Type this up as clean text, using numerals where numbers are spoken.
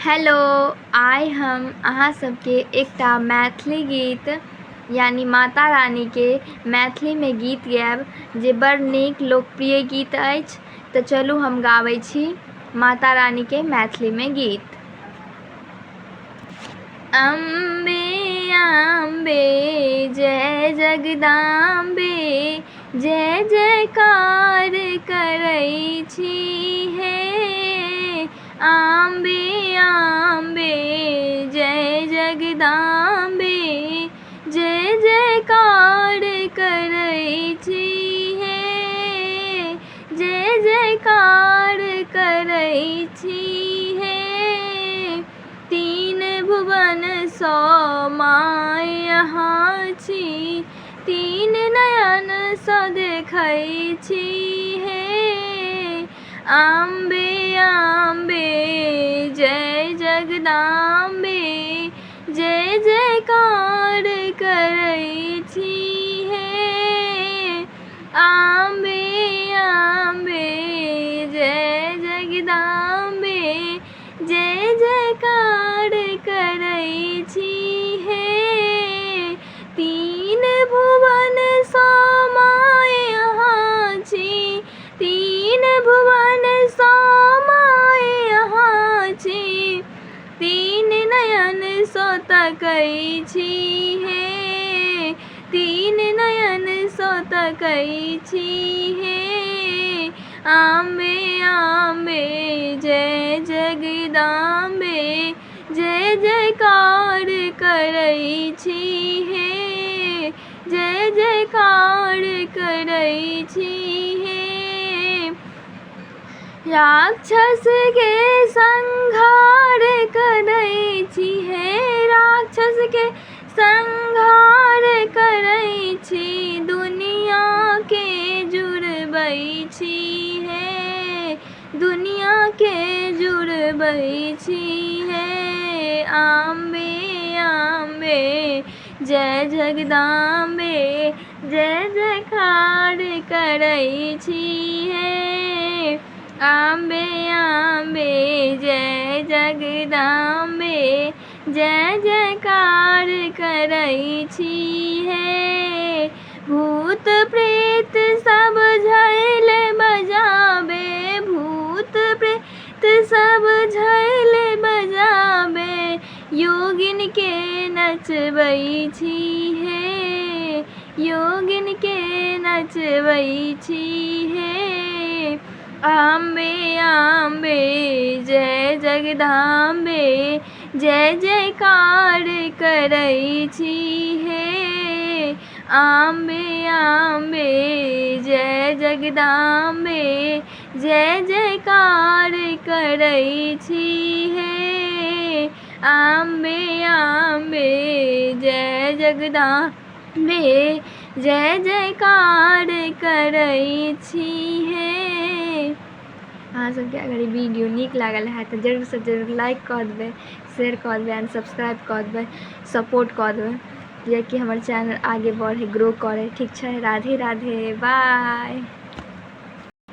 Hello, आइ हम अहाँ सबके एकटा मैथिली गीत यानी माता रानी के मैथिली में गीत गायब जे बड़ नीक लोकप्रिय गीत अछि। तऽ चलू हम गाबै छी माता रानी के मैथिली में गीत। अम्बे अम्बे जय जगदाम्बे, जय जयकार करै छी हे। अम्बे अम्बे जय जगदाम्बे, जय जयकार करै छी हे। जय जयकार करै छी हे। तीन भुवन सौ माय यहाँ छी, तीन नयन सँ देखै छी हे। अम्बे अम्बे जय जगदाम्बे, जय जयकार करै छी हे। अम्बे अम्बे जय जगदाम्बे, जय जयकार करै छी हे। तीन भुवन सौ माय यहाँ छी, तीन भुवन सौ माय यहाँ छी, तीन नयन सँ तकै छी हे। तीन नयन सँ तकै छी हे। अम्बे अम्बे जय जगदाम्बे, जय जयकार करै छी हे। जय जयकार करै छी हे। राक्षस के संहार करै छी हे, राक्षस के संहार करै छी, दुनिया के जुड़बै छी हे। दुनिया के जुड़बै छी हे। अम्बे अम्बे जय जगदाम्बे, जय जयकार करै छी हे। अम्बे अम्बे जय जगदाम्बे, जय जयकार करै छी हे। भूत प्रेत सब झाइल बजाबे, भूत प्रेत सब झाइल बजाबे, योगिन के नचबै छी हे। योगिन के नचबै छी हे। अम्बे अम्बे जय जगदाम्बे, जय जयकार करै छी हे। अम्बे अम्बे जय जगदाम्बे, जय जयकार करै छी हे। अम्बे अम्बे जय जगदाम्बे, जय जयकार करै छी हे। अहाँ सबके अगर ई वीडियो नीक लागल है तऽ जरूर से जरूर लाइक कऽ देबै, शेयर कऽ देबै एंड सब्सक्राइब कऽ देबै, सपोर्ट कऽ देबै कियाकि हमर चैनल आगे बढ़े ग्रो करे। ठीक छै, राधे राधे, बाय।